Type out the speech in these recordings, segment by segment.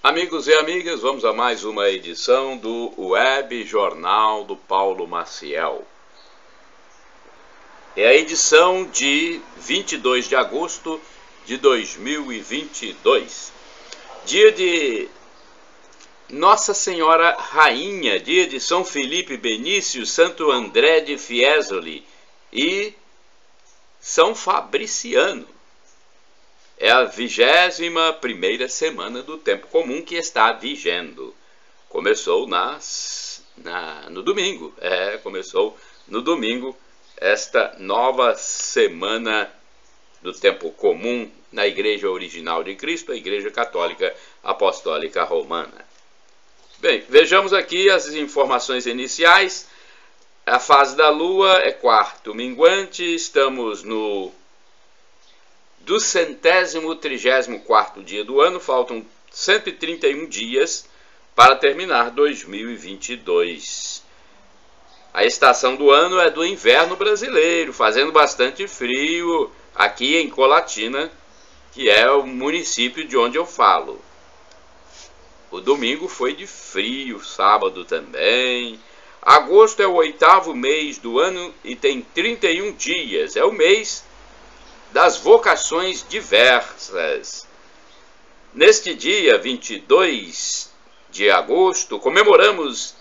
Amigos e amigas, vamos a mais uma edição do Web Jornal do Paulo Maciel. É a edição de 22 de agosto de 2022, dia de Nossa Senhora Rainha, dia de São Felipe Benício, Santo André de Fiesole e São Fabriciano. É a 21ª semana do tempo comum que está vigendo. Começou no domingo. Começou no domingo esta nova semana do tempo comum na Igreja Original de Cristo, a Igreja Católica Apostólica Romana. Bem, vejamos aqui as informações iniciais. A fase da Lua é quarto minguante, estamos no 234º dia do ano, faltam 131 dias para terminar 2022. A estação do ano é do inverno brasileiro, fazendo bastante frio aqui em Colatina, que é o município de onde eu falo. O domingo foi de frio, sábado também. Agosto é o 8º mês do ano e tem 31 dias, é o mês das vocações diversas. Neste dia 22 de agosto, comemoramos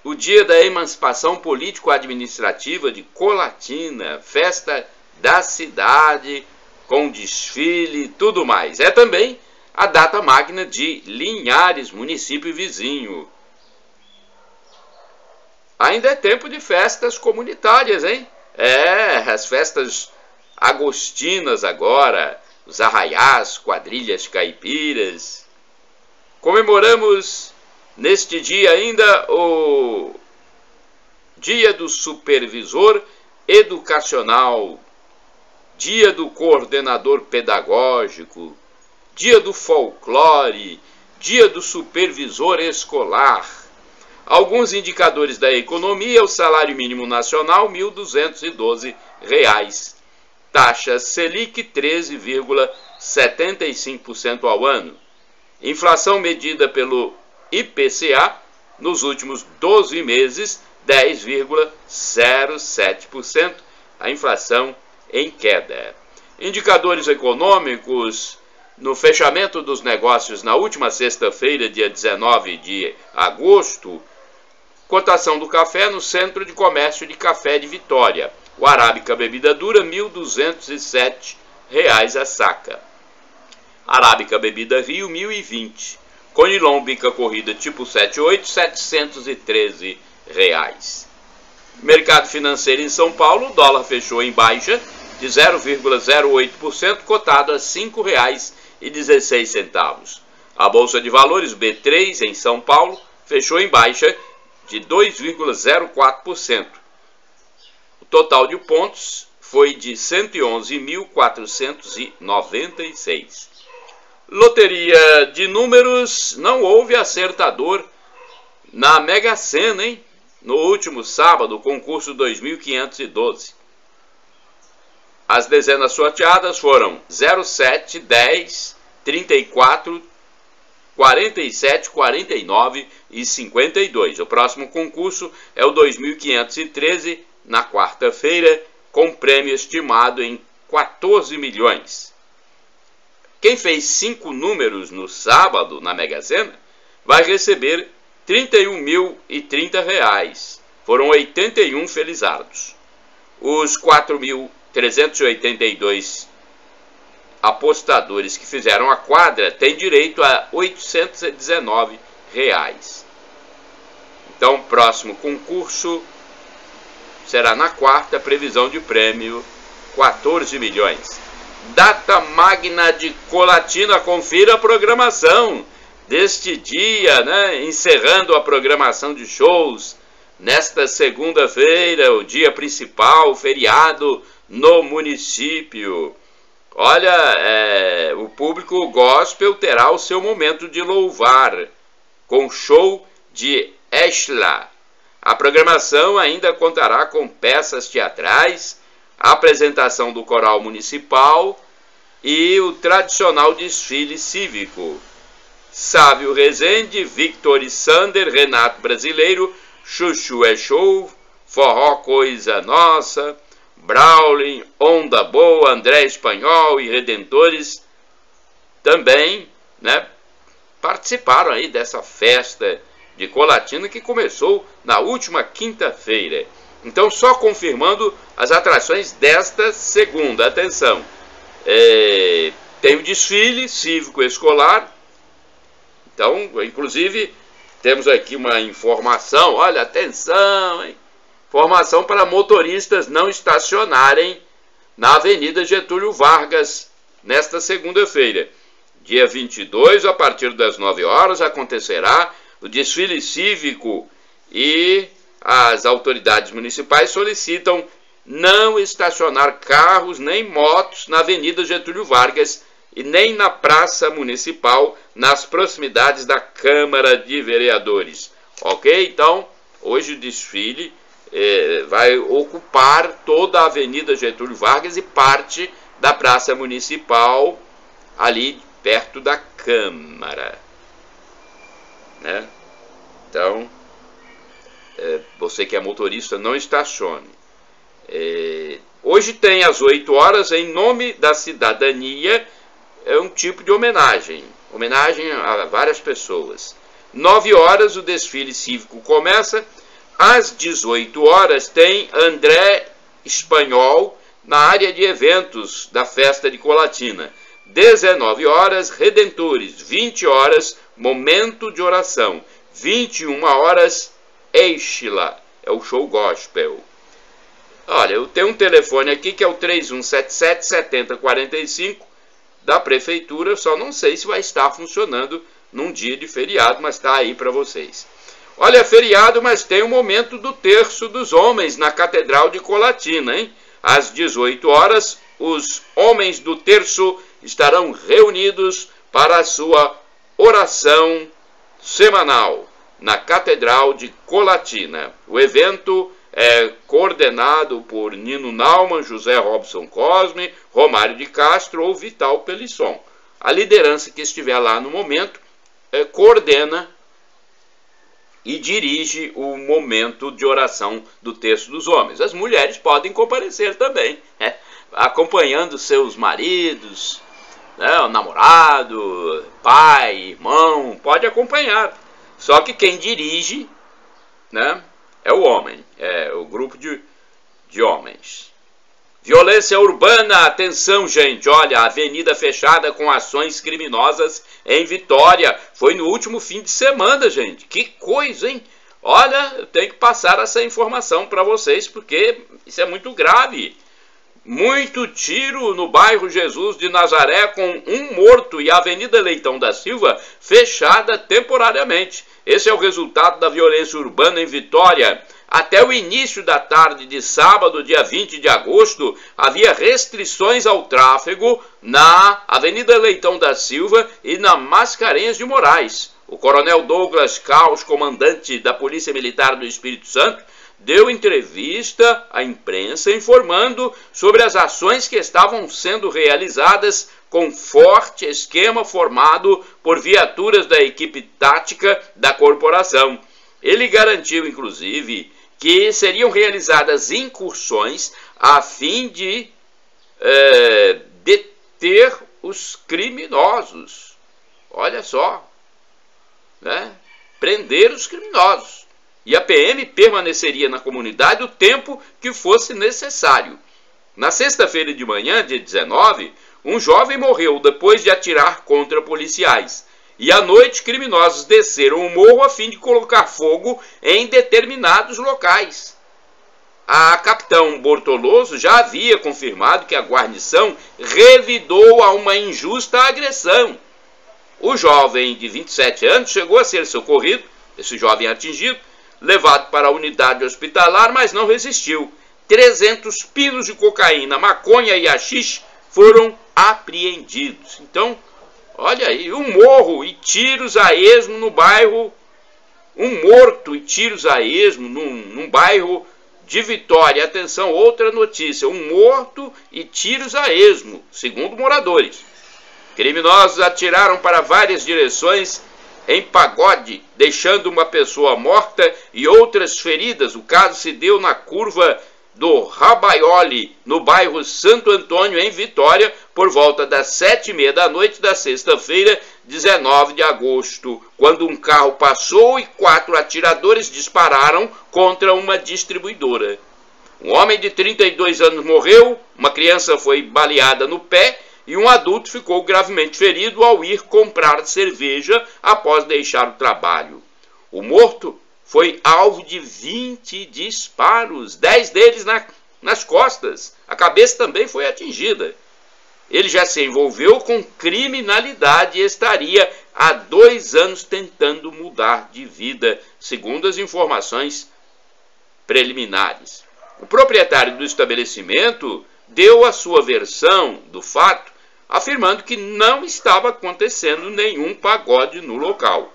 o dia da emancipação político-administrativa de Colatina, festa da cidade, com desfile e tudo mais. É também a data magna de Linhares, município vizinho. Ainda é tempo de festas comunitárias, hein? As festas agostinas agora, os arraiás, quadrilhas caipiras. Comemoramos neste dia ainda o Dia do Supervisor Educacional, Dia do Coordenador Pedagógico, Dia do Folclore, Dia do Supervisor Escolar. Alguns indicadores da economia: o salário mínimo nacional, R$ 1.212. Taxa Selic 13,75% ao ano. Inflação medida pelo IPCA nos últimos 12 meses, 10,07%. A inflação em queda. Indicadores econômicos: no fechamento dos negócios na última sexta-feira, dia 19 de agosto, cotação do café no Centro de Comércio de Café de Vitória. O Arábica bebida dura, R$ 1.207 a saca. Arábica bebida Rio, R$ 1.020. Conilon bica corrida tipo 78, R$ 713. Mercado financeiro em São Paulo, o dólar fechou em baixa de 0,08%, cotado a R$ 5,16. A Bolsa de Valores B3 em São Paulo fechou em baixa de 2,04%. O total de pontos foi de 111.496. Loteria de números, não houve acertador na Mega Sena, hein? No último sábado, concurso 2.512. As dezenas sorteadas foram 07, 10, 34, 47, 49 e 52. O próximo concurso é o 2.513, na quarta-feira, com prêmio estimado em 14 milhões. Quem fez 5 números no sábado na Mega Sena vai receber R$ 31.030. Foram 81 felizardos. Os 4.382 apostadores que fizeram a quadra têm direito a R$ 819. Então, o próximo concurso será na quarta, previsão de prêmio 14 milhões. Data magna de Colatina, confira a programação deste dia, né? Encerrando a programação de shows nesta segunda-feira, o dia principal, feriado no município. Olha, o público gospel terá o seu momento de louvar, com show de Esla. A programação ainda contará com peças teatrais, a apresentação do coral municipal e o tradicional desfile cívico. Sávio Rezende, Victor e Sander, Renato Brasileiro, Chuchu é Show, Forró Coisa Nossa, Brawling, Onda Boa, André Espanhol e Redentores também, né, participaram aí dessa festa de Colatina que começou na última quinta-feira. Então, só confirmando as atrações desta segunda. Atenção, tem o desfile cívico-escolar. Então, inclusive, temos aqui uma informação, olha, atenção, hein? Informação para motoristas não estacionarem na Avenida Getúlio Vargas nesta segunda-feira. Dia 22, a partir das 9 horas, acontecerá o desfile cívico e as autoridades municipais solicitam não estacionar carros nem motos na Avenida Getúlio Vargas e nem na Praça Municipal, nas proximidades da Câmara de Vereadores. Ok? Então, hoje o desfile vai ocupar toda a Avenida Getúlio Vargas e parte da Praça Municipal, ali perto da Câmara, né? Então, você que é motorista, não estacione. Hoje tem às 8 horas, em nome da cidadania, um tipo de homenagem a várias pessoas. 9 horas o desfile cívico começa. Às 18 horas tem André Espanhol na área de eventos da festa de Colatina. 19 horas, Redentores. 20 horas, Momento de Oração. 21 horas, Eichla. É o show gospel. Olha, eu tenho um telefone aqui que é o 3177-7045 da prefeitura. Só não sei se vai estar funcionando num dia de feriado, mas está aí para vocês. Olha, é feriado, mas tem o momento do terço dos homens na Catedral de Colatina, hein? Às 18 horas, os homens do terço estarão reunidos para a sua oração semanal na Catedral de Colatina. O evento é coordenado por Nino Naumann, José Robson Cosme, Romário de Castro ou Vital Pelisson. A liderança que estiver lá no momento coordena e dirige o momento de oração do terço dos homens. As mulheres podem comparecer também, acompanhando seus maridos, o namorado, pai, irmão, pode acompanhar. Só que quem dirige, né, é o homem, é o grupo de homens. Violência urbana, atenção, gente, olha, a avenida fechada com ações criminosas em Vitória. Foi no último fim de semana, gente. Que coisa, hein? Olha, eu tenho que passar essa informação para vocês, porque isso é muito grave. Muito tiro no bairro Jesus de Nazaré, com um morto, e a Avenida Leitão da Silva fechada temporariamente. Esse é o resultado da violência urbana em Vitória. Até o início da tarde de sábado, dia 20 de agosto, havia restrições ao tráfego na Avenida Leitão da Silva e na Mascarenhas de Moraes. O coronel Douglas Caos, comandante da Polícia Militar do Espírito Santo, deu entrevista à imprensa informando sobre as ações que estavam sendo realizadas com forte esquema formado por viaturas da equipe tática da corporação. Ele garantiu, inclusive, que seriam realizadas incursões a fim de deter os criminosos. Olha só, né? Prender os criminosos. E a PM permaneceria na comunidade o tempo que fosse necessário. Na sexta-feira de manhã, dia 19, um jovem morreu depois de atirar contra policiais. E à noite, criminosos desceram o morro a fim de colocar fogo em determinados locais. A capitão Bortoloso já havia confirmado que a guarnição revidou a uma injusta agressão. O jovem de 27 anos chegou a ser socorrido, esse jovem atingido, levado para a unidade hospitalar, mas não resistiu. 300 pinos de cocaína, maconha e haxixe foram apreendidos. Então, olha aí, um morro e tiros a esmo no bairro, um morto e tiros a esmo num bairro de Vitória. Atenção, outra notícia, um morto e tiros a esmo, segundo moradores. Criminosos atiraram para várias direções em pagode, deixando uma pessoa morta e outras feridas. O caso se deu na curva do Rabaioli, no bairro Santo Antônio, em Vitória, por volta das 7h30 da noite da sexta-feira, 19 de agosto, quando um carro passou e 4 atiradores dispararam contra uma distribuidora. Um homem de 32 anos morreu, uma criança foi baleada no pé e um adulto ficou gravemente ferido ao ir comprar cerveja após deixar o trabalho. O morto foi alvo de 20 disparos, 10 deles nas costas. A cabeça também foi atingida. Ele já se envolveu com criminalidade e estaria há 2 anos tentando mudar de vida, segundo as informações preliminares. O proprietário do estabelecimento deu a sua versão do fato, afirmando que não estava acontecendo nenhum pagode no local.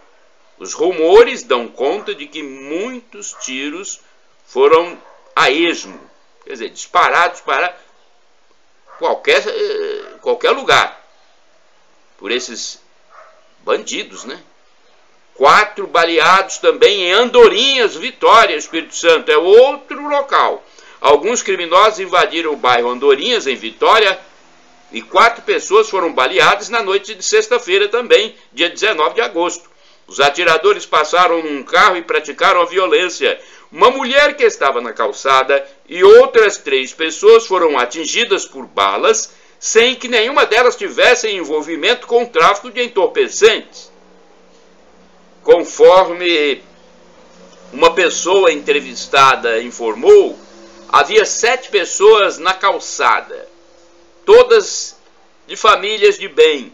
Os rumores dão conta de que muitos tiros foram a esmo, quer dizer, disparados para qualquer lugar, por esses bandidos, né? 4 baleados também em Andorinhas, Vitória, Espírito Santo, é outro local. Alguns criminosos invadiram o bairro Andorinhas, em Vitória, e 4 pessoas foram baleadas na noite de sexta-feira também, dia 19 de agosto. Os atiradores passaram num carro e praticaram a violência. Uma mulher que estava na calçada e outras 3 pessoas foram atingidas por balas, sem que nenhuma delas tivesse envolvimento com o tráfico de entorpecentes. Conforme uma pessoa entrevistada informou, havia 7 pessoas na calçada, todas de famílias de bem,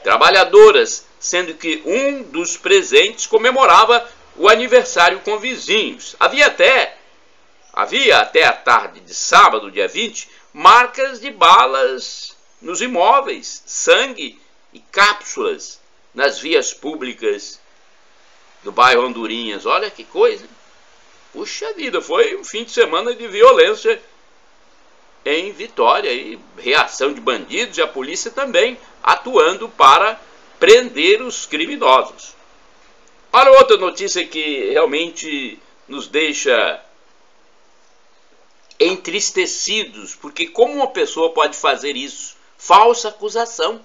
trabalhadoras, sendo que um dos presentes comemorava o aniversário com vizinhos. Havia até a tarde de sábado, dia 20, marcas de balas nos imóveis, sangue e cápsulas nas vias públicas do bairro Andorinhas. Olha que coisa! Puxa vida, foi um fim de semana de violência em Vitória, e reação de bandidos e a polícia também atuando para prender os criminosos. Olha outra notícia que realmente nos deixa entristecidos, porque como uma pessoa pode fazer isso? Falsa acusação.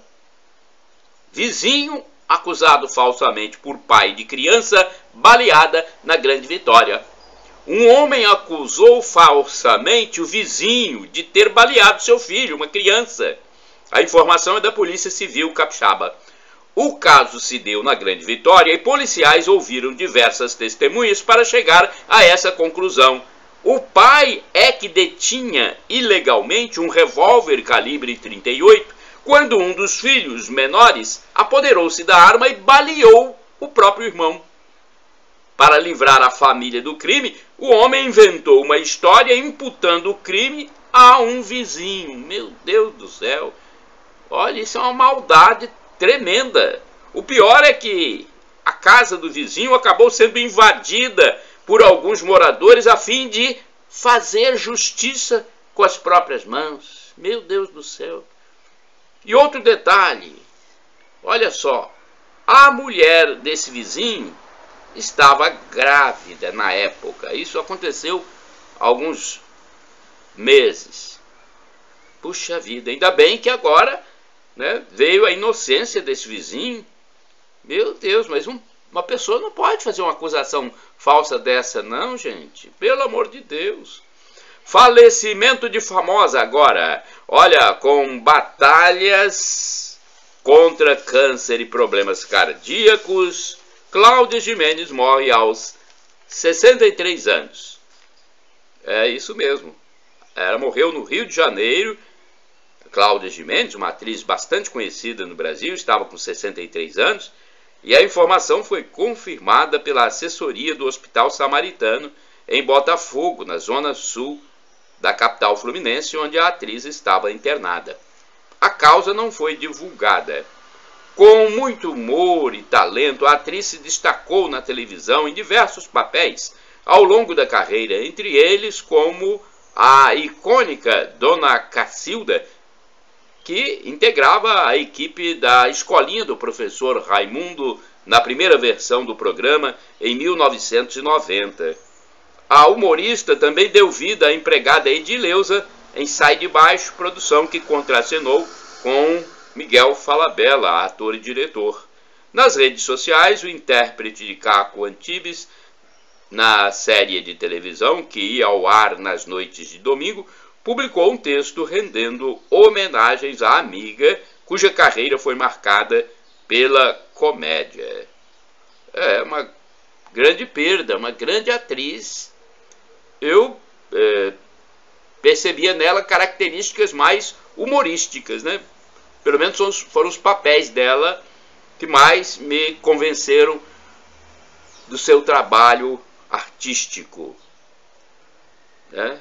Vizinho acusado falsamente por pai de criança baleada na Grande Vitória. Um homem acusou falsamente o vizinho de ter baleado seu filho, uma criança. A informação é da Polícia Civil Capixaba. O caso se deu na Grande Vitória e policiais ouviram diversas testemunhas para chegar a essa conclusão. O pai é que detinha ilegalmente um revólver calibre 38 quando um dos filhos menores apoderou-se da arma e baleou o próprio irmão. Para livrar a família do crime, o homem inventou uma história imputando o crime a um vizinho. Meu Deus do céu! Olha, isso é uma maldade tremenda. O pior é que a casa do vizinho acabou sendo invadida por alguns moradores a fim de fazer justiça com as próprias mãos. Meu Deus do céu! E outro detalhe, olha só, a mulher desse vizinho estava grávida na época. Isso aconteceu há alguns meses. Puxa vida, ainda bem que agora, né, veio a inocência desse vizinho. Meu Deus, mas uma pessoa não pode fazer uma acusação falsa dessa, não, gente. Pelo amor de Deus. Falecimento de famosa agora. Olha, com batalhas contra câncer e problemas cardíacos, Cláudia Gimenez morre aos 63 anos. É isso mesmo. Ela morreu no Rio de Janeiro. Cláudia Gimenez, uma atriz bastante conhecida no Brasil, estava com 63 anos. E a informação foi confirmada pela assessoria do Hospital Samaritano, em Botafogo, na zona sul da capital fluminense, onde a atriz estava internada. A causa não foi divulgada. Com muito humor e talento, a atriz se destacou na televisão em diversos papéis ao longo da carreira, entre eles como a icônica Dona Cacilda que integrava a equipe da Escolinha do Professor Raimundo na primeira versão do programa em 1990. A humorista também deu vida à empregada Edileuza em Sai de Baixo, produção que contracenou com Miguel Falabella, ator e diretor. Nas redes sociais, o intérprete de Caco Antibes, na série de televisão que ia ao ar nas noites de domingo, publicou um texto rendendo homenagens à amiga, cuja carreira foi marcada pela comédia. É uma grande perda, uma grande atriz. Eu percebia nela características mais humorísticas, né? Pelo menos foram os papéis dela que mais me convenceram do seu trabalho artístico, né?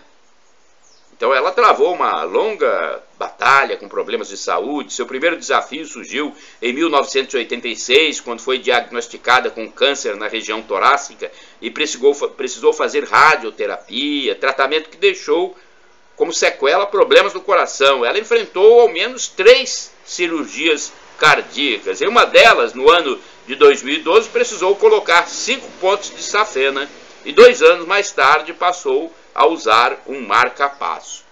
Então ela travou uma longa batalha com problemas de saúde. Seu primeiro desafio surgiu em 1986, quando foi diagnosticada com câncer na região torácica e precisou fazer radioterapia, tratamento que deixou como sequela problemas no coração. Ela enfrentou ao menos 3 cirurgias cardíacas. Em uma delas, no ano de 2012, precisou colocar 5 pontos de safena e 2 anos mais tarde passou a usar um marca-passo.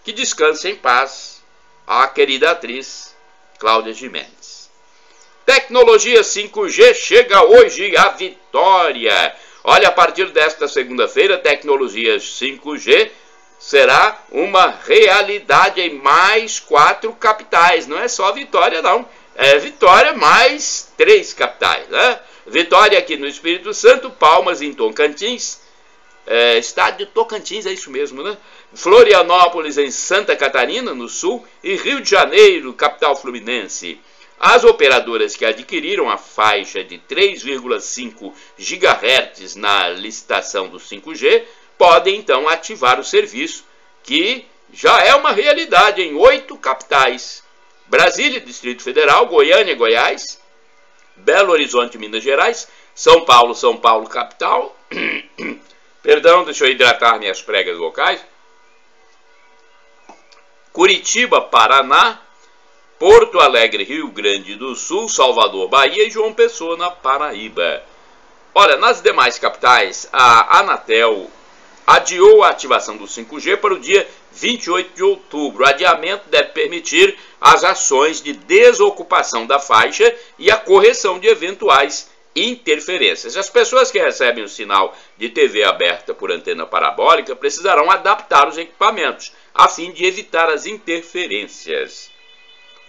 Que descanse em paz a querida atriz Cláudia Gimenez. Tecnologia 5G chega hoje à Vitória. Olha, a partir desta segunda-feira, tecnologia 5G será uma realidade em mais 4 capitais. Não é só Vitória, não. É Vitória mais 3 capitais, né? Vitória aqui no Espírito Santo, Palmas em Tocantins, estado de Tocantins, é isso mesmo, né? Florianópolis em Santa Catarina, no sul, e Rio de Janeiro, capital fluminense. As operadoras que adquiriram a faixa de 3,5 GHz na licitação do 5G podem então ativar o serviço, que já é uma realidade em 8 capitais: Brasília, Distrito Federal, Goiânia, Goiás, Belo Horizonte, Minas Gerais, São Paulo, capital. Perdão, deixa eu hidratar minhas pregas vocais. Curitiba, Paraná, Porto Alegre, Rio Grande do Sul, Salvador, Bahia e João Pessoa, na Paraíba. Olha, nas demais capitais, a Anatel adiou a ativação do 5G para o dia 28 de outubro. O adiamento deve permitir as ações de desocupação da faixa e a correção de eventuais interferências. As pessoas que recebem o sinal de TV aberta por antena parabólica precisarão adaptar os equipamentos, a fim de evitar as interferências.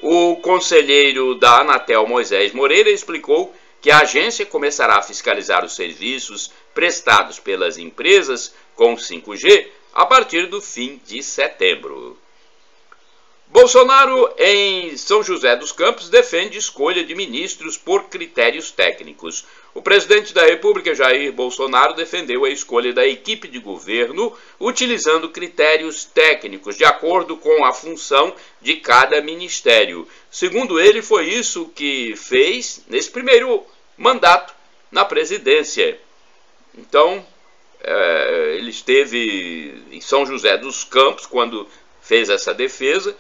O conselheiro da Anatel, Moisés Moreira, explicou que a agência começará a fiscalizar os serviços prestados pelas empresas com 5G a partir do fim de setembro. Bolsonaro, em São José dos Campos, defende escolha de ministros por critérios técnicos. O presidente da República, Jair Bolsonaro, defendeu a escolha da equipe de governo utilizando critérios técnicos, de acordo com a função de cada ministério. Segundo ele, foi isso que fez nesse primeiro mandato na presidência. Então, ele esteve em São José dos Campos quando fez essa defesa,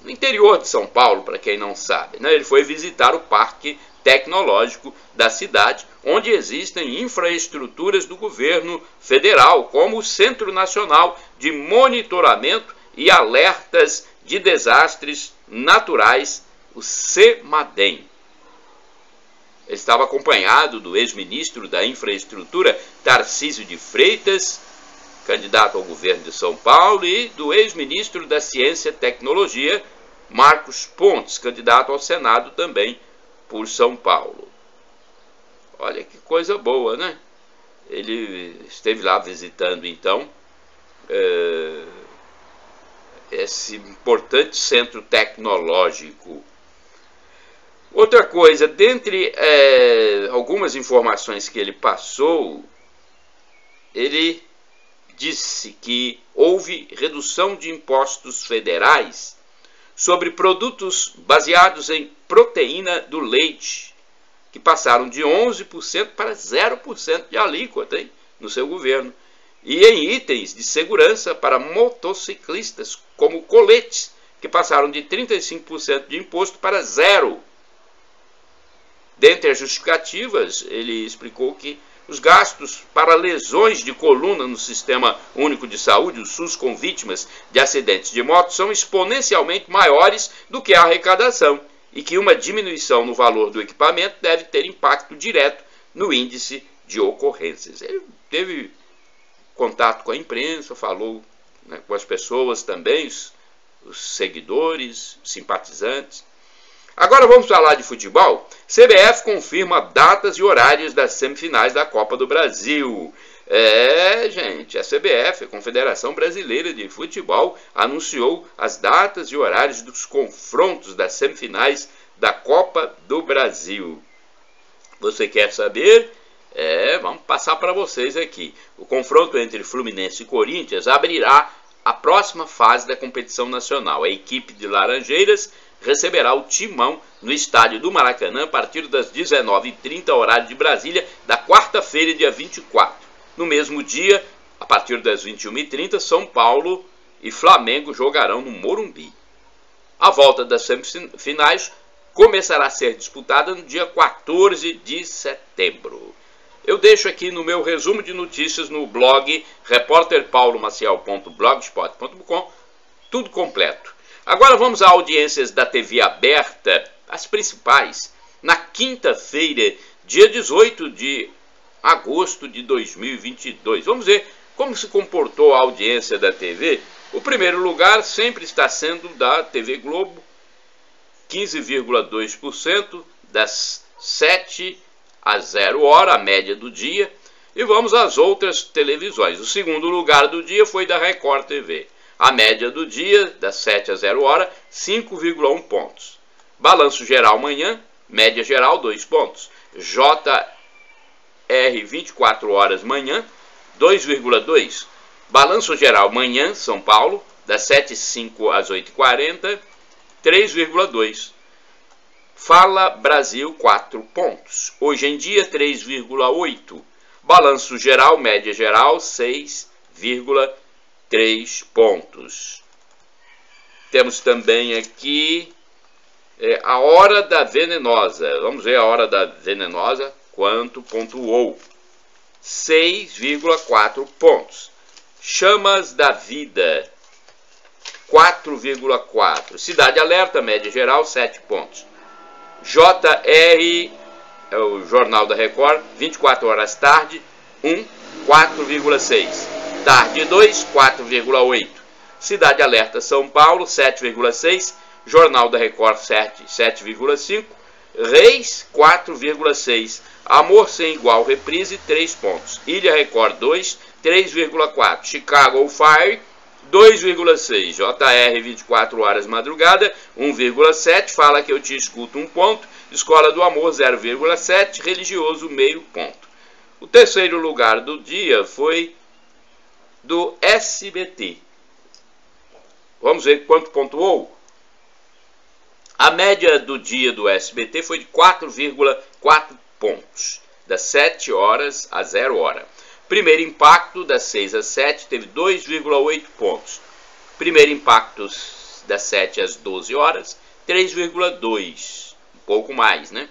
no interior de São Paulo, para quem não sabe, né? Ele foi visitar o Parque Tecnológico da cidade, onde existem infraestruturas do governo federal, como o Centro Nacional de Monitoramento e Alertas de Desastres Naturais, o CEMADEM. Ele estava acompanhado do ex-ministro da Infraestrutura, Tarcísio de Freitas, candidato ao governo de São Paulo, e do ex-ministro da Ciência e Tecnologia, Marcos Pontes, candidato ao Senado também por São Paulo. Olha que coisa boa, né? Ele esteve lá visitando, então, esse importante centro tecnológico. Outra coisa, dentre algumas informações que ele passou, ele disse que houve redução de impostos federais sobre produtos baseados em proteína do leite, que passaram de 11% para 0% de alíquota, hein, no seu governo, e em itens de segurança para motociclistas, como coletes que passaram de 35% de imposto para zero. Dentre as justificativas, ele explicou que os gastos para lesões de coluna no Sistema Único de Saúde, o SUS, com vítimas de acidentes de moto, são exponencialmente maiores do que a arrecadação e que uma diminuição no valor do equipamento deve ter impacto direto no índice de ocorrências. Ele teve contato com a imprensa, falou, né, com as pessoas também, os seguidores, os simpatizantes. Agora vamos falar de futebol. CBF confirma datas e horários das semifinais da Copa do Brasil. Gente, a CBF, a Confederação Brasileira de Futebol, anunciou as datas e horários dos confrontos das semifinais da Copa do Brasil. Você quer saber? Vamos passar para vocês aqui. O confronto entre Fluminense e Corinthians abrirá a próxima fase da competição nacional. A equipe de Laranjeiras receberá o Timão no estádio do Maracanã a partir das 19h30, horário de Brasília, da quarta-feira, dia 24. No mesmo dia, a partir das 21h30, São Paulo e Flamengo jogarão no Morumbi. A volta das semifinais começará a ser disputada no dia 14 de setembro. Eu deixo aqui no meu resumo de notícias no blog repórterpaulomaciel.blogspot.com tudo completo. Agora vamos a audiências da TV aberta, as principais, na quinta-feira, dia 18 de agosto de 2022. Vamos ver como se comportou a audiência da TV. O primeiro lugar sempre está sendo da TV Globo, 15,2%, das 7 às 0 hora, a média do dia. E vamos às outras televisões. O segundo lugar do dia foi da Record TV. A média do dia, das 7 às 0 hora, 5,1 pontos. Balanço geral manhã, média geral, 2 pontos. JR 24 horas manhã, 2,2. Balanço geral manhã, São Paulo, das 7h05 às 8h40, 3,2. Fala Brasil, 4 pontos. Hoje em dia, 3,8. Balanço geral, média geral, 6,3 pontos. Temos também aqui a Hora da Venenosa. Vamos ver a Hora da Venenosa, quanto pontuou. 6,4 pontos. Chamas da Vida, 4,4. Cidade Alerta, média geral, 7 pontos. JR, é o Jornal da Record, 24 horas tarde, 4,6. Tarde 2, 4,8. Cidade Alerta São Paulo, 7,6. Jornal da Record, 7,5. Reis, 4,6. Amor Sem Igual, reprise, 3 pontos. Ilha Record, 2, 3,4. Chicago on Fire, 2,6. JR 24 horas madrugada, 1,7. Fala que eu te escuto, 1 ponto. Escola do Amor, 0,7. Religioso, meio ponto. O terceiro lugar do dia foi do SBT. Vamos ver quanto pontuou. A média do dia do SBT foi de 4,4 pontos, das 7 horas a 0 hora. Primeiro Impacto, das 6 às 7, teve 2,8 pontos. Primeiro Impacto, das 7 às 12 horas, 3,2. Um pouco mais, né?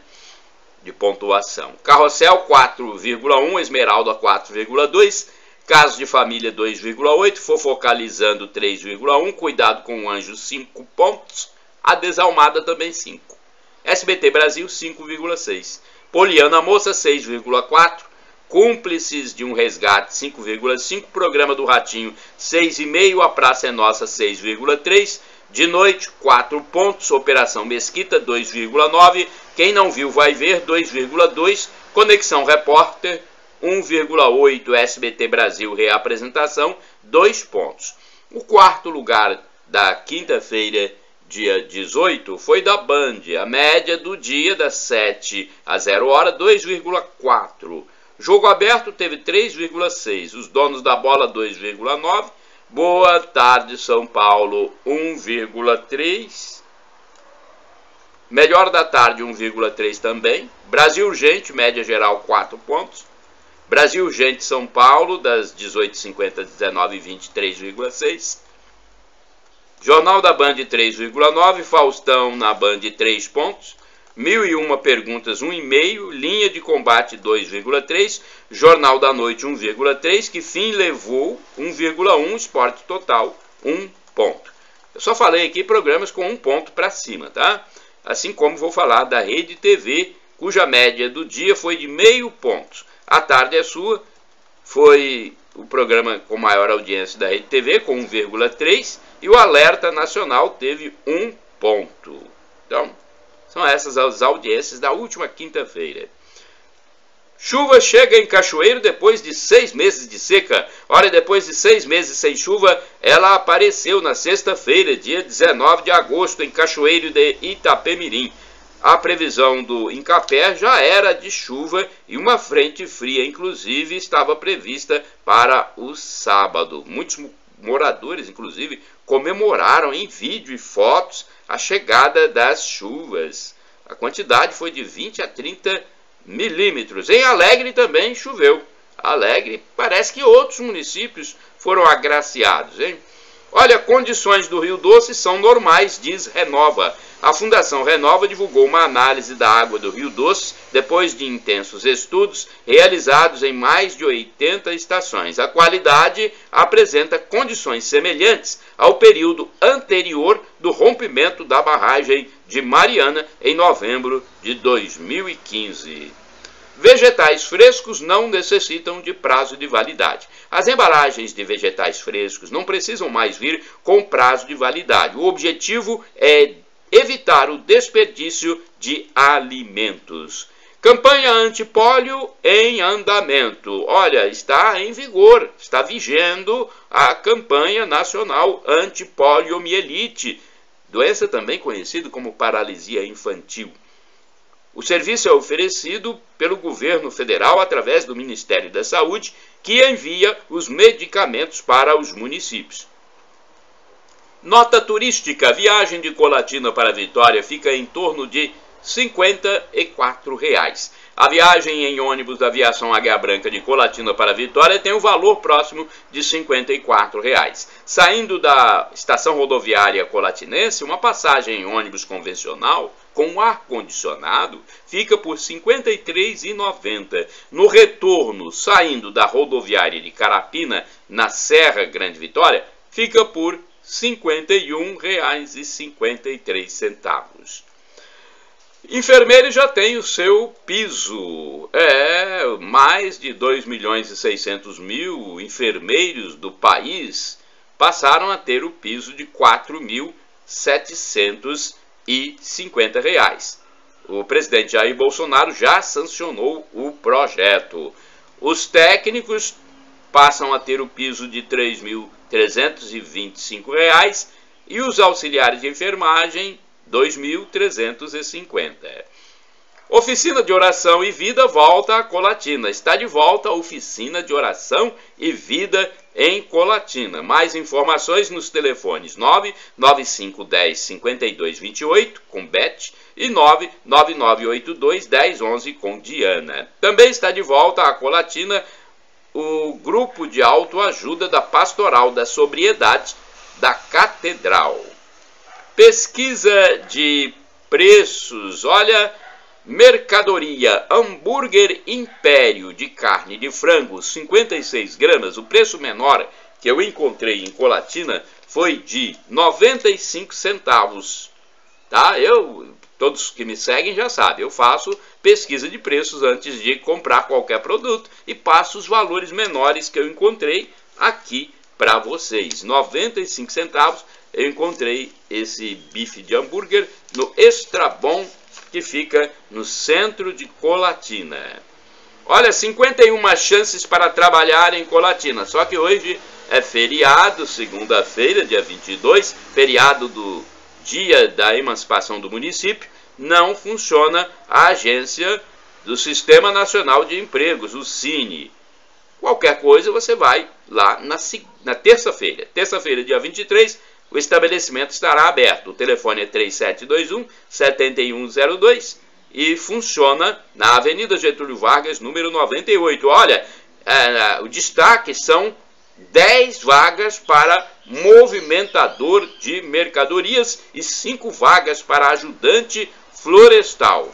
De pontuação. Carrossel, 4,1. Esmeralda, 4,2. Caso de Família, 2,8. Fofocalizando, 3,1. Cuidado com o Anjo, 5 pontos. A Desalmada também 5. SBT Brasil, 5,6. Poliana Moça, 6,4. Cúmplices de um Resgate, 5,5. Programa do Ratinho, 6,5. A Praça é Nossa, 6,3. De Noite, 4 pontos. Operação Mesquita, 2,9. Quem não viu vai ver, 2,2. Conexão Repórter, 1,8. SBT Brasil Reapresentação, 2 pontos. O quarto lugar da quinta-feira, dia 18, foi da Band. A média do dia, das 7 a 0 hora, 2,4. Jogo Aberto teve 3,6. Os Donos da Bola, 2,9. Boa Tarde São Paulo, 1,3. Melhor da Tarde, 1,3 também. Brasil Urgente, média geral, 4 pontos. Brasil Urgente São Paulo, das 18h50 às 19h20, 3,6. Jornal da Band 3,9, Faustão na Band 3 pontos, 1001 perguntas 1,5, Linha de Combate 2,3, Jornal da Noite 1,3, Que Fim Levou 1,1, Esporte Total 1 ponto. Eu só falei aqui programas com 1 ponto para cima, tá? Assim como vou falar da Rede TV, cuja média do dia foi de 0,5 ponto. A Tarde é Sua foi o programa com maior audiência da Rede TV, com 1,3, e o Alerta Nacional teve 1 ponto. Então, são essas as audiências da última quinta-feira. Chuva chega em Cachoeiro depois de 6 meses de seca. Olha, depois de 6 meses sem chuva, ela apareceu na sexta-feira, dia 19 de agosto, em Cachoeiro de Itapemirim. A previsão do Incapé já era de chuva e uma frente fria, inclusive, estava prevista para o sábado. Muitos moradores, inclusive, comemoraram em vídeo e fotos a chegada das chuvas. A quantidade foi de 20 a 30 milímetros. Em Alegre também choveu. Alegre, parece que outros municípios foram agraciados, hein? Olha, condições do Rio Doce são normais, diz Renova. A Fundação Renova divulgou uma análise da água do Rio Doce depois de intensos estudos realizados em mais de 80 estações. A qualidade apresenta condições semelhantes ao período anterior do rompimento da barragem de Mariana em novembro de 2015. Vegetais frescos não necessitam de prazo de validade. As embalagens de vegetais frescos não precisam mais vir com prazo de validade. O objetivo é evitar o desperdício de alimentos. Campanha antipólio em andamento. Olha, está em vigor, está vigendo a campanha nacional antipoliomielite, doença também conhecida como paralisia infantil. O serviço é oferecido pelo governo federal através do Ministério da Saúde, que envia os medicamentos para os municípios. Nota turística: viagem de Colatina para Vitória fica em torno de R$ 54. A viagem em ônibus da Aviação Águia Branca de Colatina para Vitória tem um valor próximo de R$ 54. Saindo da estação rodoviária colatinense, uma passagem em ônibus convencional com ar-condicionado fica por R$ 53,90. No retorno, saindo da rodoviária de Carapina, na Serra Grande Vitória, fica por R$ 51,53. Enfermeiro já tem o seu piso. Mais de 2.600.000 enfermeiros do país passaram a ter o piso de R$ 4.750. O presidente Jair Bolsonaro já sancionou o projeto. Os técnicos passam a ter o piso de R$ 3.325 e os auxiliares de enfermagem R$ 2.350. Oficina de Oração e Vida volta a Colatina. Está de volta a Oficina de Oração e Vida em Colatina. Mais informações nos telefones 99510-5228 com Beth e 99982-1011 com Diana. Também está de volta a Colatina o grupo de autoajuda da Pastoral da Sobriedade da Catedral. Pesquisa de preços. Olha, mercadoria, hambúrguer Império de carne de frango, 56 gramas. O preço menor que eu encontrei em Colatina foi de 95 centavos. Tá? Todos que me seguem já sabem, eu faço pesquisa de preços antes de comprar qualquer produto e passo os valores menores que eu encontrei aqui para vocês. 95 centavos. Eu encontrei esse bife de hambúrguer no Extra Bom, que fica no centro de Colatina. Olha, 51 chances para trabalhar em Colatina. Só que hoje é feriado, segunda-feira, dia 22, feriado do dia da emancipação do município. Não funciona a agência do Sistema Nacional de Empregos, o Cine. Qualquer coisa você vai lá na terça-feira. Terça-feira, dia 23, o estabelecimento estará aberto. O telefone é 3721-7102 e funciona na Avenida Getúlio Vargas, número 98. Olha, o destaque são 10 vagas para movimentador de mercadorias e 5 vagas para ajudante florestal.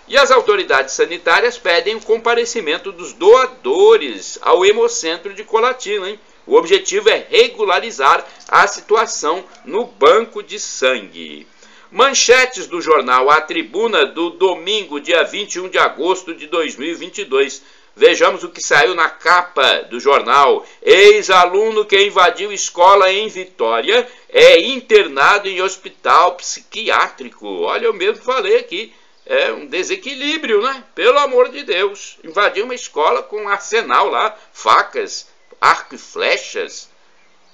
E as autoridades sanitárias pedem o comparecimento dos doadores ao Hemocentro de Colatina, hein? O objetivo é regularizar a situação no banco de sangue. Manchetes do jornal A Tribuna do domingo, dia 21 de agosto de 2022. Vejamos o que saiu na capa do jornal. Ex-aluno que invadiu escola em Vitória é internado em hospital psiquiátrico. Olha, eu mesmo falei aqui. É um desequilíbrio, né? Pelo amor de Deus. Invadiu uma escola com um arsenal lá, facas, arco e flechas.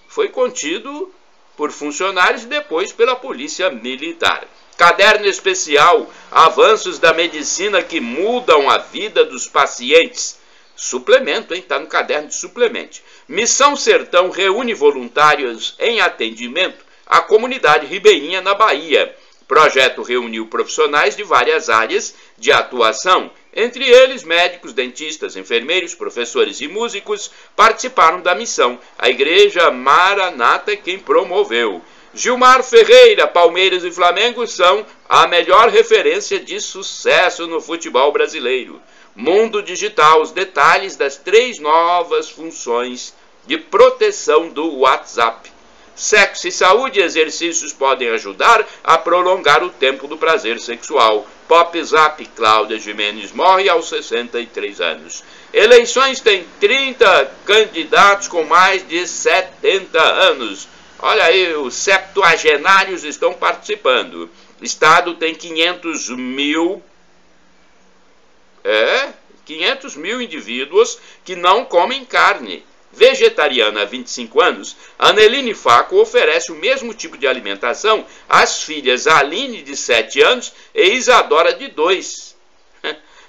Foi contido por funcionários e depois pela polícia militar. Caderno especial, avanços da medicina que mudam a vida dos pacientes. Suplemento, hein? Está no caderno de suplemento. Missão Sertão reúne voluntários em atendimento à comunidade ribeirinha na Bahia. Projeto reuniu profissionais de várias áreas de atuação, entre eles médicos, dentistas, enfermeiros, professores e músicos participaram da missão. A Igreja Maranata é quem promoveu. Gilmar Ferreira, Palmeiras e Flamengo são a melhor referência de sucesso no futebol brasileiro. Mundo Digital, os detalhes das 3 novas funções de proteção do WhatsApp. Sexo e saúde e exercícios podem ajudar a prolongar o tempo do prazer sexual. Pop Zap, Cláudia Gimenez morre aos 63 anos. Eleições tem 30 candidatos com mais de 70 anos. Olha aí, os septuagenários estão participando. Estado tem 500 mil indivíduos que não comem carne. Vegetariana há 25 anos, Aneline Faco oferece o mesmo tipo de alimentação às filhas Aline, de 7 anos, e Isadora, de 2.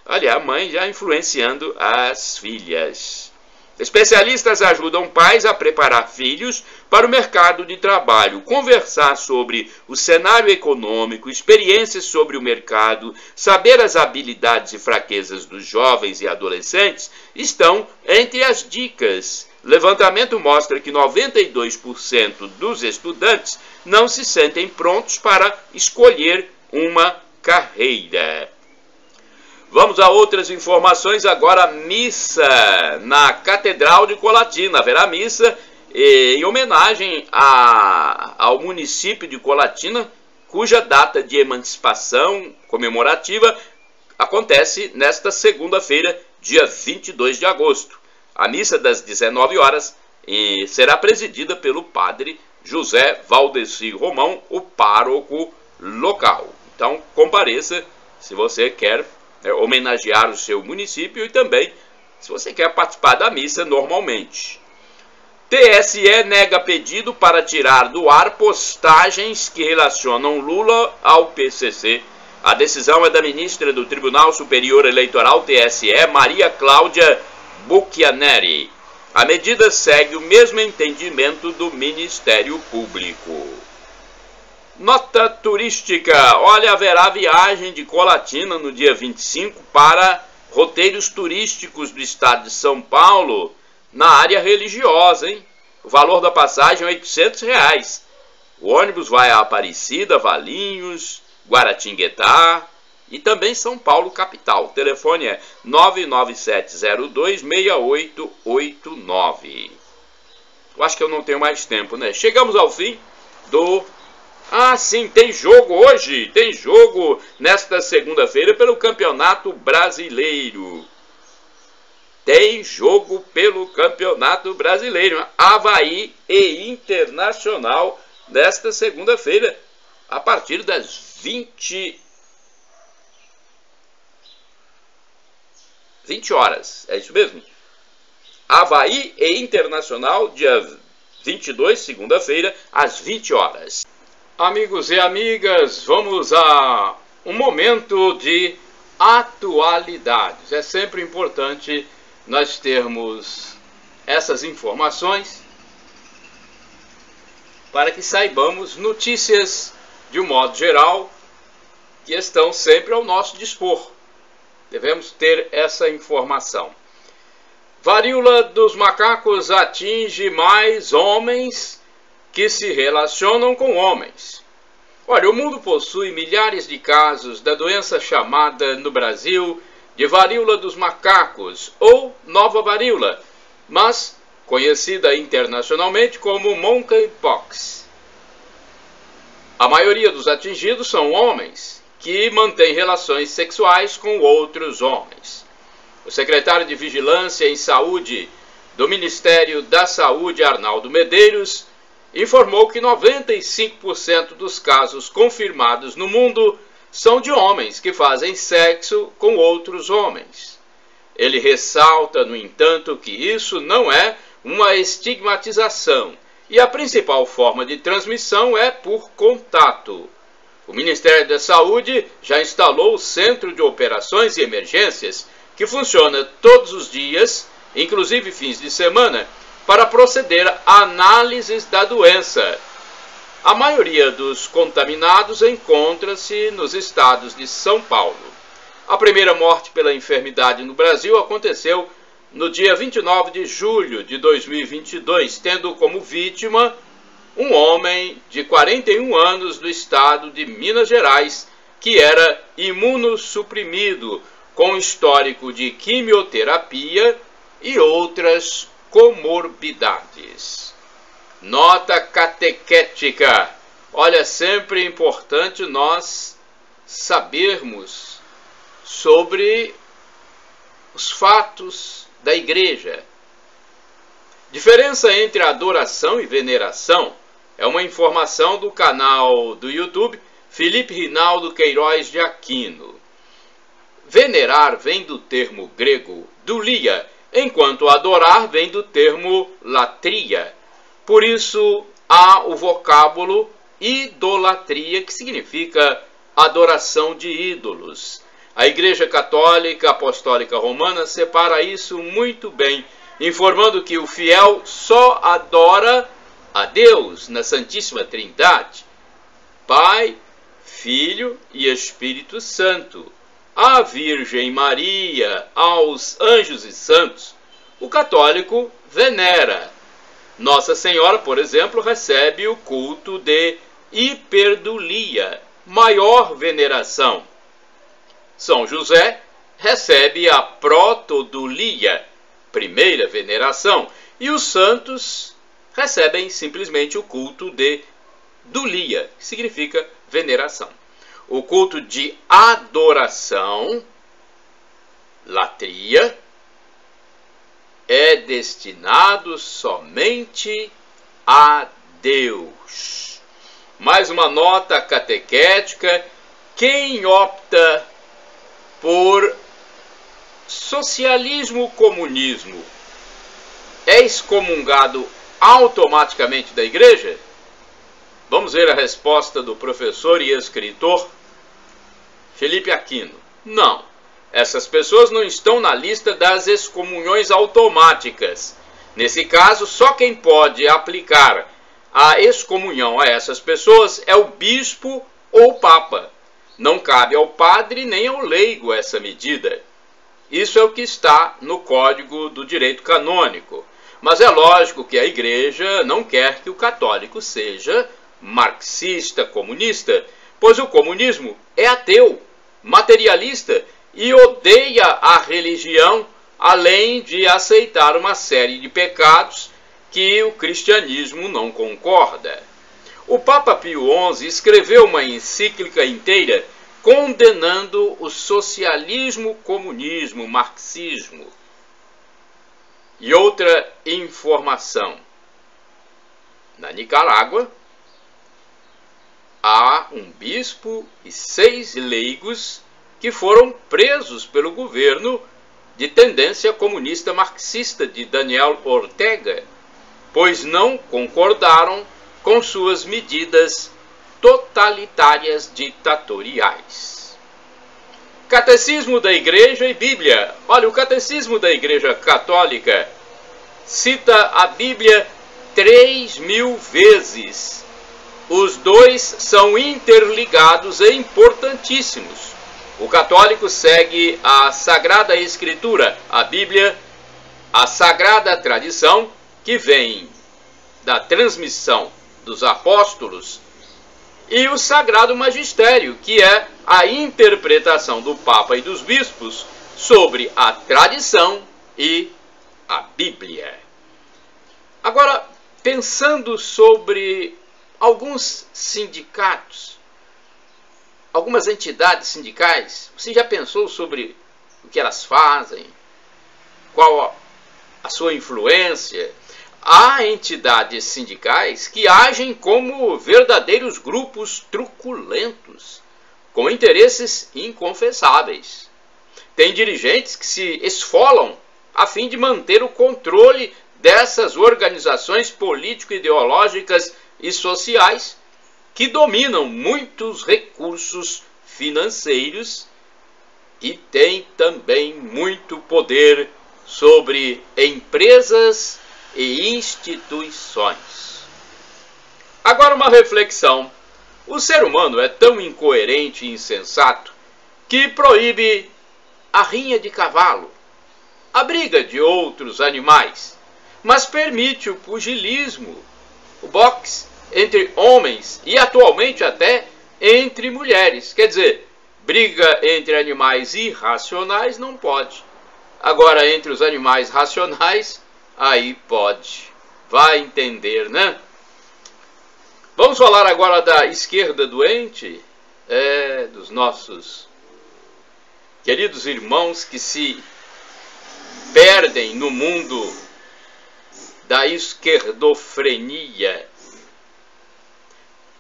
Olha, a mãe já influenciando as filhas. Especialistas ajudam pais a preparar filhos para o mercado de trabalho, conversar sobre o cenário econômico, experiências sobre o mercado, saber as habilidades e fraquezas dos jovens e adolescentes estão entre as dicas. Levantamento mostra que 92% dos estudantes não se sentem prontos para escolher uma carreira. Vamos a outras informações. Agora, missa na Catedral de Colatina. Haverá missa em homenagem ao município de Colatina, cuja data de emancipação comemorativa acontece nesta segunda-feira, dia 22 de agosto. A missa das 19 horas será presidida pelo padre José Valdeci Romão, o pároco local. Então, compareça se você quer homenagear o seu município e também se você quer participar da missa normalmente. TSE nega pedido para tirar do ar postagens que relacionam Lula ao PCC. A decisão é da ministra do Tribunal Superior Eleitoral, TSE, Maria Cláudia Bucchianeri. A medida segue o mesmo entendimento do Ministério Público. Nota turística. Olha, haverá viagem de Colatina no dia 25 para roteiros turísticos do estado de São Paulo na área religiosa, hein? O valor da passagem é R$800. O ônibus vai a Aparecida, Valinhos, Guaratinguetá e também São Paulo, capital. O telefone é 997026889. Eu acho que eu não tenho mais tempo, né? Chegamos ao fim do... Ah, sim, tem jogo hoje. Tem jogo nesta segunda-feira pelo Campeonato Brasileiro. Tem jogo pelo Campeonato Brasileiro. Avaí e Internacional nesta segunda-feira, a partir das 20 horas. É isso mesmo? Avaí e Internacional, dia 22, segunda-feira, às 20 horas. Amigos e amigas, vamos a um momento de atualidades. É sempre importante nós termos essas informações para que saibamos notícias de um modo geral que estão sempre ao nosso dispor. Devemos ter essa informação. Varíola dos macacos atinge mais homens que se relacionam com homens. Olha, o mundo possui milhares de casos da doença chamada no Brasil de varíola dos macacos ou nova varíola, mas conhecida internacionalmente como monkeypox. A maioria dos atingidos são homens que mantêm relações sexuais com outros homens. O secretário de Vigilância em Saúde do Ministério da Saúde, Arnaldo Medeiros, informou que 95% dos casos confirmados no mundo são de homens que fazem sexo com outros homens. Ele ressalta, no entanto, que isso não é uma estigmatização e a principal forma de transmissão é por contato. O Ministério da Saúde já instalou o Centro de Operações e Emergências, que funciona todos os dias, inclusive fins de semana, para proceder a análises da doença. A maioria dos contaminados encontra-se nos estados de São Paulo. A primeira morte pela enfermidade no Brasil aconteceu no dia 29 de julho de 2022, tendo como vítima um homem de 41 anos do estado de Minas Gerais, que era imunossuprimido, com histórico de quimioterapia e outras comorbidades. Nota catequética. Olha, sempre é importante nós sabermos sobre os fatos da igreja. Diferença entre adoração e veneração é uma informação do canal do YouTube Felipe Rinaldo Queiroz de Aquino. Venerar vem do termo grego doulia, enquanto adorar vem do termo latria. Por isso há o vocábulo idolatria, que significa adoração de ídolos. A Igreja Católica Apostólica Romana separa isso muito bem, informando que o fiel só adora a Deus na Santíssima Trindade, Pai, Filho e Espírito Santo, à Virgem Maria, aos anjos e santos. O católico venera. Nossa Senhora, por exemplo, recebe o culto de hiperdulia, maior veneração. São José recebe a protodulia, primeira veneração, e os santos recebem simplesmente o culto de dulia, que significa veneração. O culto de adoração, latria, é destinado somente a Deus. Mais uma nota catequética: quem opta por socialismo-comunismo é excomungado automaticamente da igreja? Vamos ver a resposta do professor e escritor Felipe Aquino. Não, essas pessoas não estão na lista das excomunhões automáticas. Nesse caso, só quem pode aplicar a excomunhão a essas pessoas é o bispo ou o papa. Não cabe ao padre nem ao leigo essa medida. Isso é o que está no Código do Direito Canônico. Mas é lógico que a igreja não quer que o católico seja marxista, comunista, pois o comunismo é ateu, materialista e odeia a religião, além de aceitar uma série de pecados que o cristianismo não concorda. O Papa Pio XI escreveu uma encíclica inteira condenando o socialismo, comunismo, marxismo. E outra informação: na Nicarágua há um bispo e 6 leigos que foram presos pelo governo de tendência comunista marxista de Daniel Ortega, pois não concordaram com suas medidas totalitárias ditatoriais. Catecismo da Igreja e Bíblia. Olha, o Catecismo da Igreja Católica cita a Bíblia 3.000 vezes. Os dois são interligados e importantíssimos. O católico segue a Sagrada Escritura, a Bíblia, a Sagrada Tradição, que vem da transmissão dos Apóstolos, e o Sagrado Magistério, que é a interpretação do Papa e dos bispos sobre a tradição e a Bíblia. Agora, pensando sobre alguns sindicatos, algumas entidades sindicais, você já pensou sobre o que elas fazem? Qual a sua influência? Há entidades sindicais que agem como verdadeiros grupos truculentos, com interesses inconfessáveis. Tem dirigentes que se esfolam a fim de manter o controle dessas organizações político-ideológicas e sociais que dominam muitos recursos financeiros e têm também muito poder sobre empresas e instituições. Agora uma reflexão. O ser humano é tão incoerente e insensato que proíbe a rinha de cavalo, a briga de outros animais, mas permite o pugilismo, o boxe entre homens e atualmente até entre mulheres. Quer dizer, briga entre animais irracionais não pode. Agora, entre os animais racionais, aí pode. Vai entender, né? Vamos falar agora da esquerda doente, dos nossos queridos irmãos que se perdem no mundo da esquerdofrenia.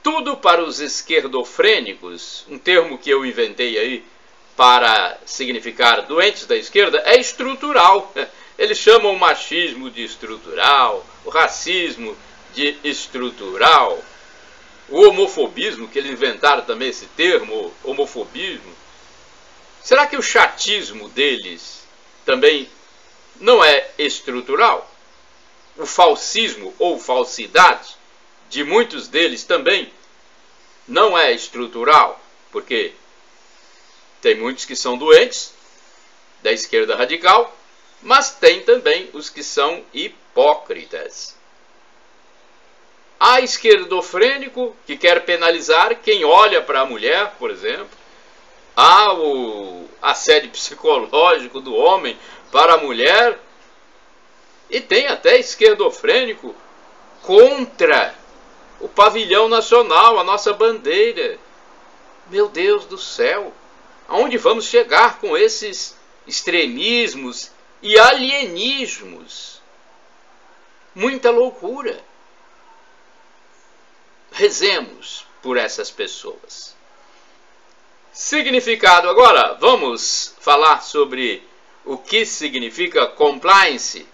Tudo para os esquerdofrênicos, um termo que eu inventei aí para significar doentes da esquerda, é estrutural. Eles chamam o machismo de estrutural, o racismo de estrutural, o homofobismo, que eles inventaram também esse termo, homofobismo. Será que o chatismo deles também não é estrutural? O falsismo ou falsidade de muitos deles também não é estrutural, porque tem muitos que são doentes da esquerda radical, mas tem também os que são hipócritas. Há esquerdofrênico que quer penalizar quem olha para a mulher, por exemplo. Há o assédio psicológico do homem para a mulher. E tem até esquerdofrênico contra o pavilhão nacional, a nossa bandeira. Meu Deus do céu! Aonde vamos chegar com esses extremismos e alienismos? Muita loucura. Rezemos por essas pessoas. Significado agora. Vamos falar sobre o que significa compliance.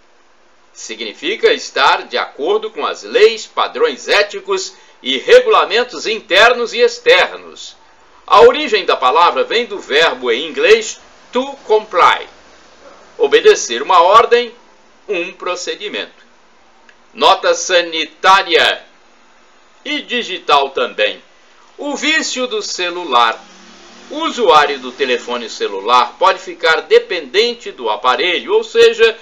Significa estar de acordo com as leis, padrões éticos e regulamentos internos e externos. A origem da palavra vem do verbo em inglês to comply. Obedecer uma ordem, um procedimento. Nota sanitária e digital também. O vício do celular. O usuário do telefone celular pode ficar dependente do aparelho, ou seja,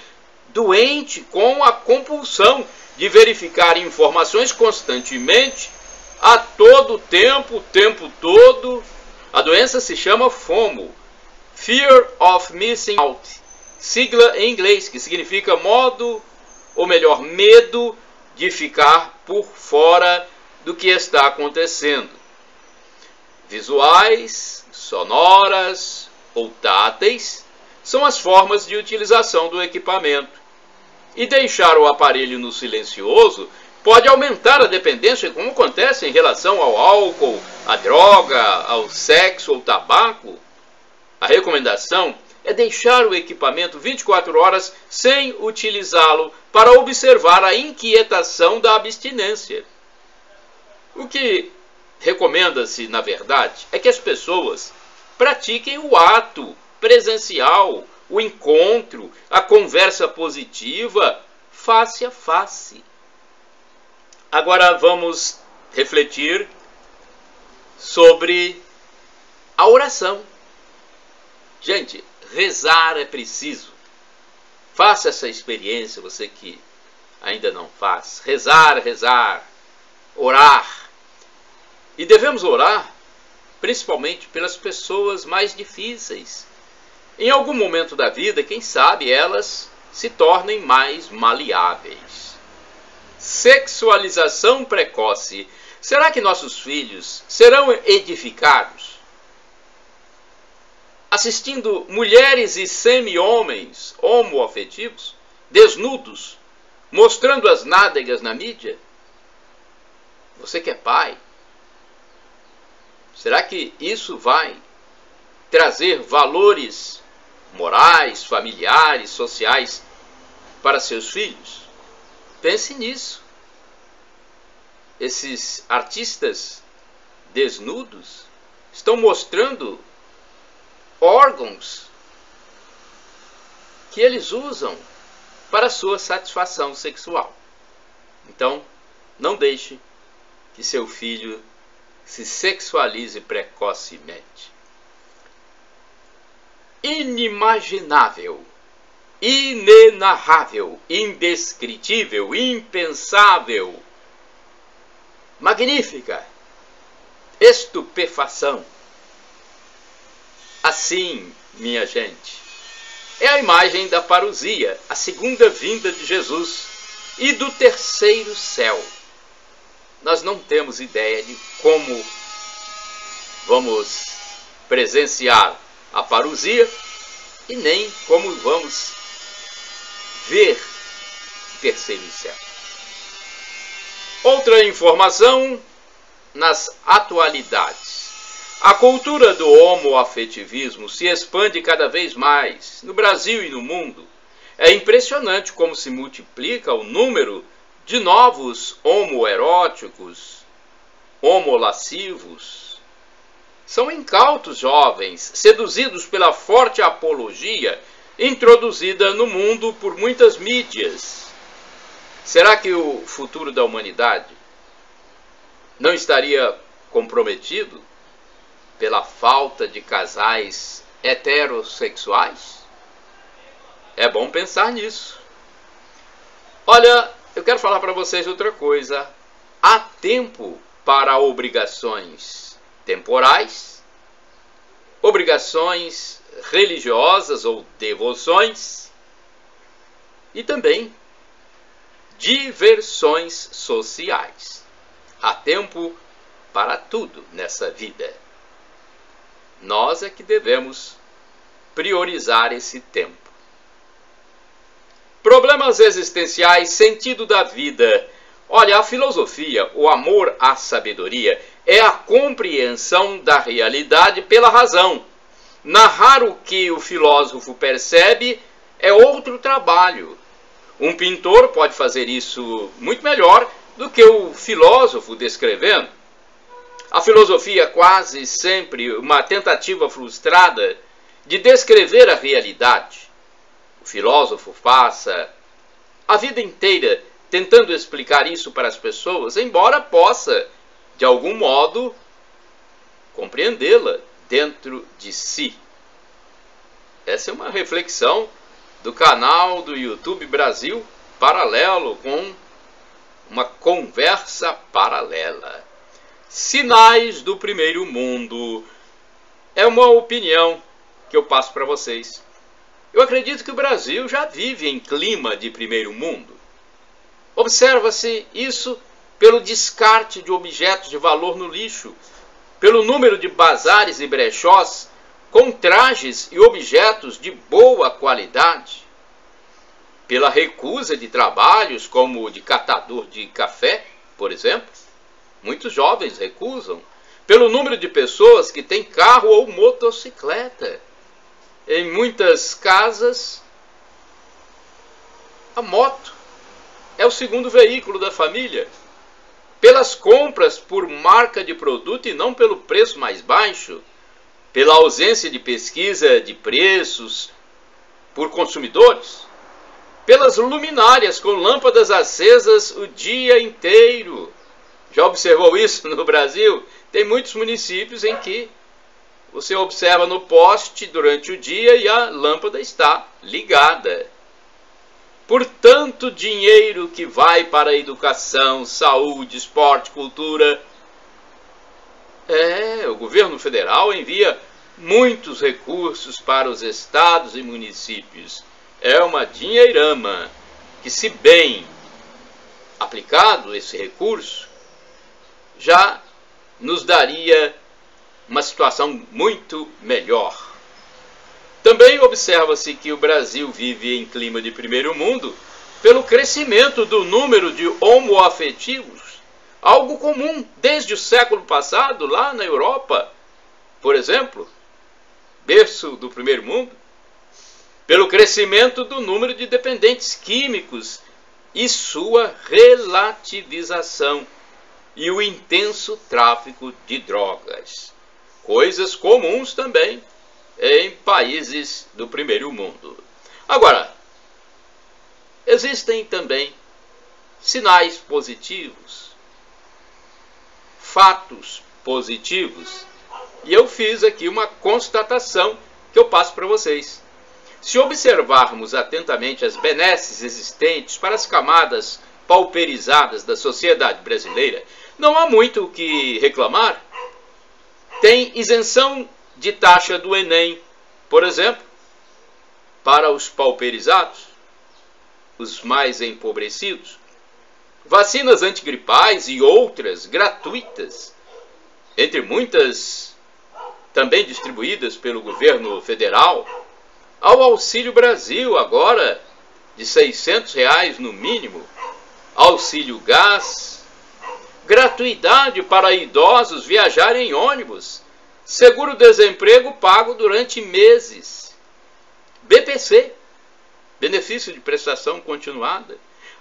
doente com a compulsão de verificar informações constantemente, a todo tempo, o tempo todo. A doença se chama FOMO, Fear of Missing Out, sigla em inglês, que significa medo de ficar por fora do que está acontecendo. Visuais, sonoras ou táteis são as formas de utilização do equipamento. E deixar o aparelho no silencioso pode aumentar a dependência, como acontece em relação ao álcool, à droga, ao sexo ou tabaco. A recomendação é deixar o equipamento 24 horas sem utilizá-lo para observar a inquietação da abstinência. O que recomenda-se, na verdade, é que as pessoas pratiquem o ato presencial, o encontro, a conversa positiva, face a face. Agora vamos refletir sobre a oração. Gente, rezar é preciso. Faça essa experiência, você que ainda não faz. Rezar, rezar. orar. E devemos orar principalmente pelas pessoas mais difíceis. Em algum momento da vida, quem sabe elas se tornem mais maleáveis. Sexualização precoce. Será que nossos filhos serão edificados assistindo mulheres e semi-homens homoafetivos, desnudos, mostrando as nádegas na mídia? Você que é pai, será que isso vai trazer valores morais, familiares, sociais para seus filhos? Pense nisso. Esses artistas desnudos estão mostrando órgãos que eles usam para sua satisfação sexual. Então, não deixe que seu filho se sexualize precocemente. Inimaginável, inenarrável, indescritível, impensável, magnífica, estupefação. Assim, minha gente, é a imagem da parousia, a segunda vinda de Jesus e do terceiro céu. Nós não temos ideia de como vamos presenciar a parousia e nem como vamos ver o terceiro céu. Outra informação nas atualidades. A cultura do homoafetivismo se expande cada vez mais no Brasil e no mundo. É impressionante como se multiplica o número de novos homoeróticos, homolascivos. São incautos jovens, seduzidos pela forte apologia introduzida no mundo por muitas mídias. Será que o futuro da humanidade não estaria comprometido pela falta de casais heterossexuais? É bom pensar nisso. Olha, eu quero falar para vocês outra coisa. Há tempo para obrigações temporais, obrigações religiosas ou devoções e também diversões sociais. Há tempo para tudo nessa vida. Nós é que devemos priorizar esse tempo. Problemas existenciais, sentido da vida. Olha, a filosofia, o amor à sabedoria, é a compreensão da realidade pela razão. Narrar o que o filósofo percebe é outro trabalho. Um pintor pode fazer isso muito melhor do que o filósofo descrevendo. A filosofia é quase sempre uma tentativa frustrada de descrever a realidade. O filósofo passa a vida inteira tentando explicar isso para as pessoas, embora possa, de algum modo, compreendê-la dentro de si. Essa é uma reflexão do canal do YouTube Brasil Paralelo, com uma conversa paralela. Sinais do primeiro mundo. É uma opinião que eu passo para vocês. Eu acredito que o Brasil já vive em clima de primeiro mundo. Observa-se isso pelo descarte de objetos de valor no lixo, pelo número de bazares e brechós com trajes e objetos de boa qualidade, pela recusa de trabalhos como o de catador de café, por exemplo. Muitos jovens recusam, pelo número de pessoas que têm carro ou motocicleta. Em muitas casas, a moto é o segundo veículo da família. Pelas compras por marca de produto e não pelo preço mais baixo, pela ausência de pesquisa de preços por consumidores, pelas luminárias com lâmpadas acesas o dia inteiro. Já observou isso no Brasil? Tem muitos municípios em que você observa no poste durante o dia e a lâmpada está ligada. por tanto dinheiro que vai para a educação, saúde, esporte, cultura. O governo federal envia muitos recursos para os estados e municípios. É uma dinheirama que, se bem aplicado esse recurso, já nos daria uma situação muito melhor. Também observa-se que o Brasil vive em clima de primeiro mundo pelo crescimento do número de homoafetivos, algo comum desde o século passado lá na Europa, por exemplo, berço do primeiro mundo, pelo crescimento do número de dependentes químicos e sua relativização, e o intenso tráfico de drogas, coisas comuns também em países do primeiro mundo. Agora, existem também sinais positivos, fatos positivos, e eu fiz aqui uma constatação que eu passo para vocês. Se observarmos atentamente as benesses existentes para as camadas pauperizadas da sociedade brasileira, não há muito o que reclamar. Tem isenção de taxa do Enem, por exemplo, para os pauperizados, os mais empobrecidos. Vacinas antigripais e outras gratuitas, entre muitas também distribuídas pelo governo federal, ao Auxílio Brasil agora de R$600 no mínimo, auxílio gás, gratuidade para idosos viajarem em ônibus, seguro-desemprego pago durante meses, BPC, benefício de prestação continuada,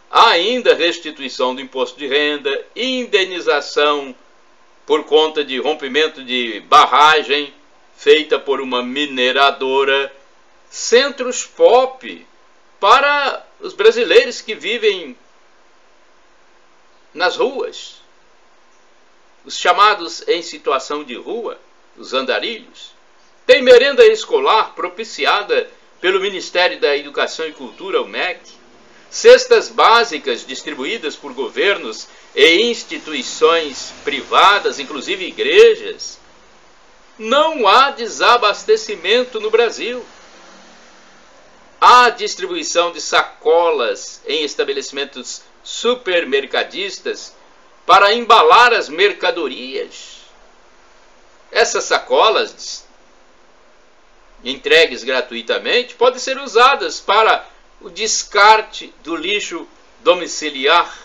há ainda restituição do imposto de renda, indenização por conta de rompimento de barragem feita por uma mineradora, centros POP para os brasileiros que vivem nas ruas, os chamados em situação de rua, os andarilhos. Tem merenda escolar propiciada pelo Ministério da Educação e Cultura, o MEC, cestas básicas distribuídas por governos e instituições privadas, inclusive igrejas. Não há desabastecimento no Brasil. Há distribuição de sacolas em estabelecimentos supermercadistas para embalar as mercadorias. Essas sacolas, entregues gratuitamente, podem ser usadas para o descarte do lixo domiciliar.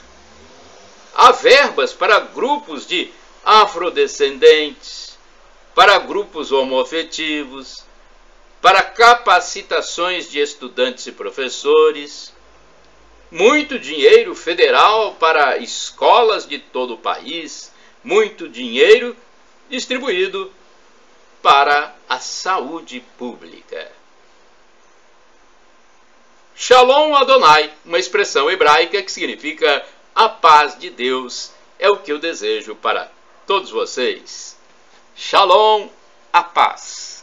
Há verbas para grupos de afrodescendentes, para grupos homoafetivos, para capacitações de estudantes e professores, muito dinheiro federal para escolas de todo o país, muito dinheiro distribuído para a saúde pública. Shalom Adonai, uma expressão hebraica que significa a paz de Deus, é o que eu desejo para todos vocês. Shalom, a paz.